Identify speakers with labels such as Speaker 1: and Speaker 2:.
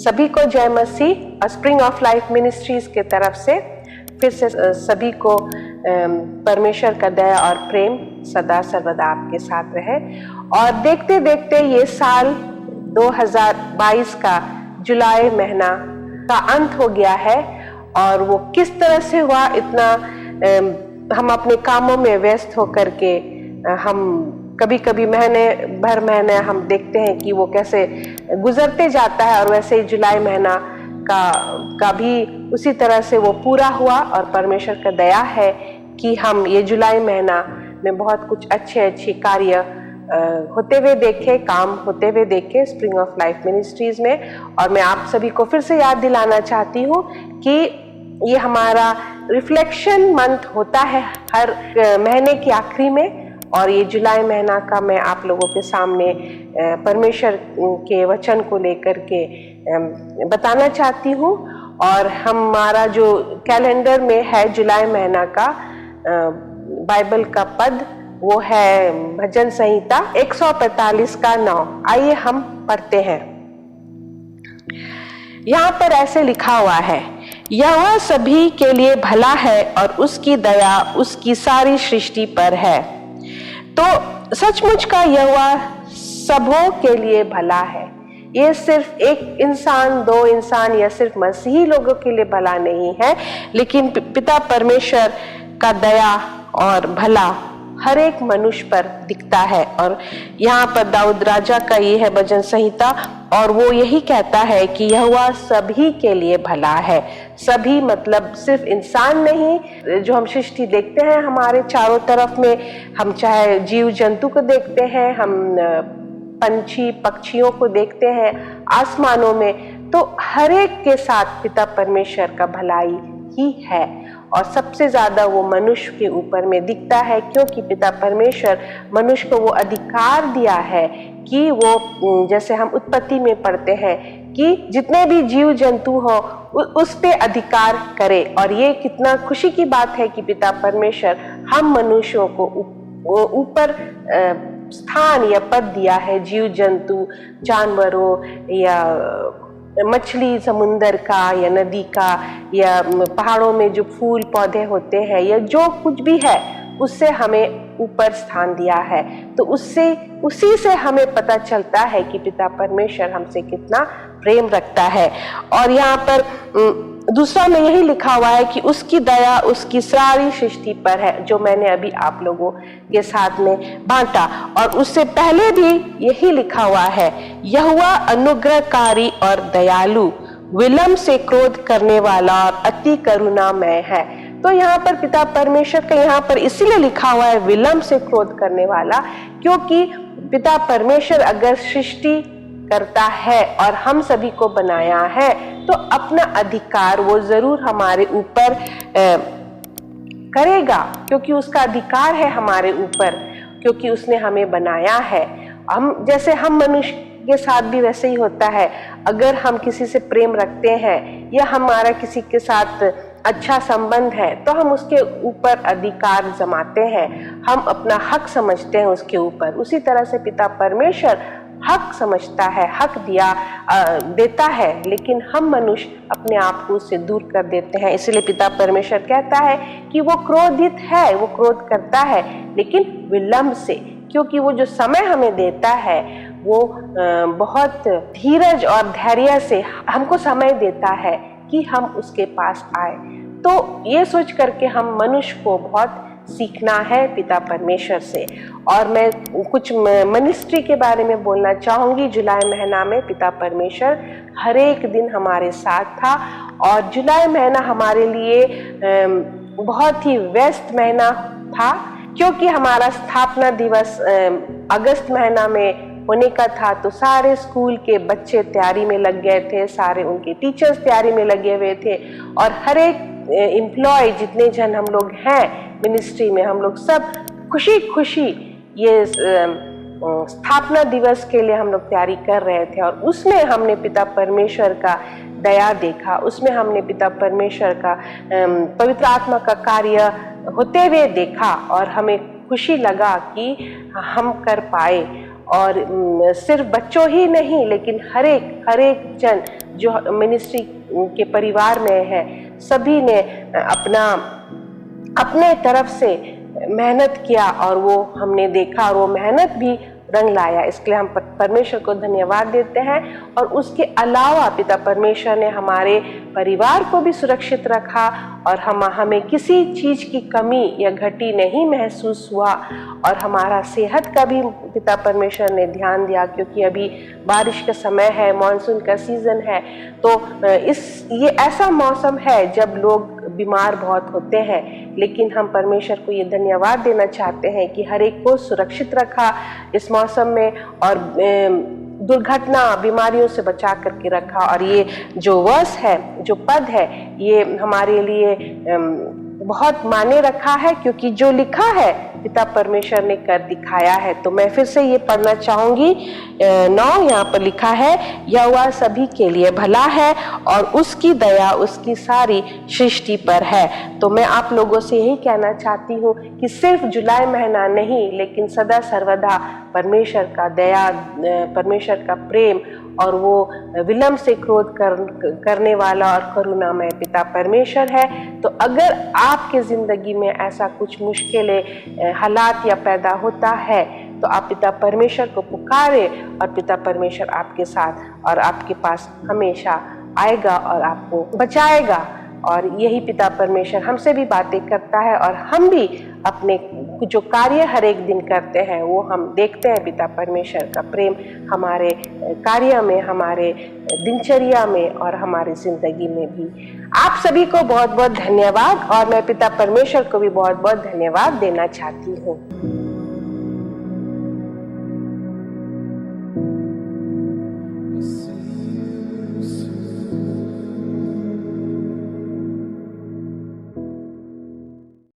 Speaker 1: सभी को जय मसीह। स्प्रिंग ऑफ लाइफ मिनिस्ट्रीज के तरफ से फिर से सभी को परमेश्वर का दया और प्रेम सदा सर्वदा आपके साथ रहे। और देखते देखते ये साल 2022 का जुलाई महीना का अंत हो गया है और वो किस तरह से हुआ, इतना हम अपने कामों में व्यस्त होकर के हम कभी कभी महीने हम देखते हैं कि वो कैसे गुजरते जाता है, और वैसे ही जुलाई महीना का भी उसी तरह से वो पूरा हुआ। और परमेश्वर का दया है कि हम ये जुलाई महीना में बहुत कुछ अच्छे कार्य होते हुए देखे, काम होते हुए देखे स्प्रिंग ऑफ लाइफ मिनिस्ट्रीज में। और मैं आप सभी को फिर से याद दिलाना चाहती हूँ कि ये हमारा रिफ्लेक्शन मंथ होता है हर महीने के आखिरी में, और ये जुलाई महीना का मैं आप लोगों के सामने परमेश्वर के वचन को लेकर के बताना चाहती हूँ। और हमारा जो कैलेंडर में है जुलाई महीना का बाइबल का पद, वो है भजन संहिता 145 का 9। आइए हम पढ़ते हैं। यहाँ पर ऐसे लिखा हुआ है, यहोवा सभी के लिए भला है और उसकी दया उसकी सारी सृष्टि पर है। तो सचमुच का यहोवा सबों के लिए भला है। ये सिर्फ एक इंसान, दो इंसान या सिर्फ मसीही लोगों के लिए भला नहीं है, लेकिन पिता परमेश्वर का दया और भला हर एक मनुष्य पर दिखता है। और यहाँ पर दाऊद राजा का ये है भजन संहिता, और वो यही कहता है कि यहोवा सभी के लिए भला है। सभी मतलब सिर्फ इंसान नहीं, जो हम सृष्टि देखते हैं हमारे चारों तरफ में, हम चाहे जीव जंतु को देखते हैं, हम पंछी पक्षियों को देखते हैं आसमानों में, तो हर एक के साथ पिता परमेश्वर का भलाई ही है। और सबसे ज्यादा वो मनुष्य के ऊपर में दिखता है, क्योंकि पिता परमेश्वर मनुष्य को वो अधिकार दिया है कि वो, जैसे हम उत्पत्ति में पढ़ते हैं कि जितने भी जीव जंतु हो उस पे अधिकार करे। और ये कितना खुशी की बात है कि पिता परमेश्वर हम मनुष्यों को ऊपर स्थान या पद दिया है, जीव जंतु जानवरों या मछली समुंदर का या नदी का या पहाड़ों में जो फूल पौधे होते हैं या जो कुछ भी है, उससे हमें ऊपर स्थान दिया है। तो उसी से हमें पता चलता है कि पिता परमेश्वर हमसे कितना प्रेम रखता है। और यहाँ पर दूसरा में यही लिखा हुआ है कि उसकी दया उसकी सारी सृष्टि पर है, जो मैंने अभी आप लोगों के साथ में बांटा। और उससे पहले भी यही लिखा हुआ है, यहोवा अनुग्रहकारी और दयालु, विलंब से क्रोध करने वाला और अति करुणामय है। तो यहाँ पर पिता परमेश्वर का यहाँ पर इसीलिए लिखा हुआ है विलंब से क्रोध करने वाला, क्योंकि पिता परमेश्वर अगर सृष्टि करता है और हम सभी को बनाया है, तो अपना अधिकार वो जरूर हमारे ऊपर करेगा, क्योंकि उसका अधिकार है हमारे ऊपर, क्योंकि उसने हमें बनाया है। हम जैसे हम मनुष्य के साथ भी वैसे ही होता है। अगर हम किसी से प्रेम रखते हैं या हमारा किसी के साथ अच्छा संबंध है, तो हम उसके ऊपर अधिकार जमाते हैं, हम अपना हक समझते हैं उसके ऊपर। उसी तरह से पिता परमेश्वर हक समझता है, हक देता है, लेकिन हम मनुष्य अपने आप को उससे दूर कर देते हैं। इसलिए पिता परमेश्वर कहता है कि वो क्रोधित है, वो क्रोध करता है, लेकिन विलंब से, क्योंकि वो जो समय हमें देता है वो बहुत धीरज और धैर्य से हमको समय देता है कि हम उसके पास आए। तो ये सोच करके हम मनुष्य को बहुत सीखना है पिता परमेश्वर से। और मैं कुछ मिनिस्ट्री के बारे में बोलना चाहूंगी। जुलाई महीना में पिता परमेश्वर हर एक दिन हमारे साथ था, और जुलाई महीना हमारे लिए बहुत ही व्यस्त महीना था, क्योंकि हमारा स्थापना दिवस अगस्त महीना में होने का था। तो सारे स्कूल के बच्चे तैयारी में लग गए थे, सारे उनके टीचर्स तैयारी में लगे हुए थे, और हर एक एम्प्लॉय जितने जन हम लोग हैं मिनिस्ट्री में, हम लोग सब खुशी ये स्थापना दिवस के लिए हम लोग तैयारी कर रहे थे। और उसमें हमने पिता परमेश्वर का दया देखा, उसमें हमने पिता परमेश्वर का पवित्र आत्मा का कार्य होते हुए देखा, और हमें खुशी लगा कि हम कर पाए। और सिर्फ बच्चों ही नहीं, लेकिन हर एक जन जो मिनिस्ट्री के परिवार में है, सभी ने अपने तरफ से मेहनत किया और वो हमने देखा और वो मेहनत भी रंग लाया। इसके लिए हम परमेश्वर को धन्यवाद देते हैं। और उसके अलावा पिता परमेश्वर ने हमारे परिवार को भी सुरक्षित रखा और हमें किसी चीज की कमी या घटी नहीं महसूस हुआ। और हमारा सेहत का भी पिता परमेश्वर ने ध्यान दिया, क्योंकि अभी बारिश का समय है, मॉनसून का सीजन है, तो ये ऐसा मौसम है जब लोग बीमार बहुत होते हैं। लेकिन हम परमेश्वर को ये धन्यवाद देना चाहते हैं कि हर एक को सुरक्षित रखा इस मौसम में और दुर्घटना बीमारियों से बचा करके रखा। और ये जो वर्स है, जो पद है, ये हमारे लिए बहुत मायने रखा है, क्योंकि जो लिखा है पिता परमेश्वर ने कर दिखाया है। तो मैं फिर से ये पढ़ना चाहूंगी। 9 यहाँ पर लिखा है, यहोवा सभी के लिए भला है और उसकी दया उसकी सारी सृष्टि पर है। तो मैं आप लोगों से यही कहना चाहती हूँ कि सिर्फ जुलाई महीना नहीं, लेकिन सदा सर्वदा परमेश्वर का दया, परमेश्वर का प्रेम और वो विलंब से क्रोध करने वाला और करुणामय पिता परमेश्वर है। तो अगर आपके जिंदगी में ऐसा कुछ मुश्किलें हालात या पैदा होता है, तो आप पिता परमेश्वर को पुकारे और पिता परमेश्वर आपके साथ और आपके पास हमेशा आएगा और आपको बचाएगा। और यही पिता परमेश्वर हमसे भी बातें करता है और हम भी अपने जो कार्य हर एक दिन करते हैं वो हम देखते हैं पिता परमेश्वर का प्रेम हमारे कार्य में, हमारे दिनचर्या में और हमारी जिंदगी में भी। आप सभी को बहुत बहुत धन्यवाद और मैं पिता परमेश्वर को भी बहुत बहुत धन्यवाद देना चाहती हूँ।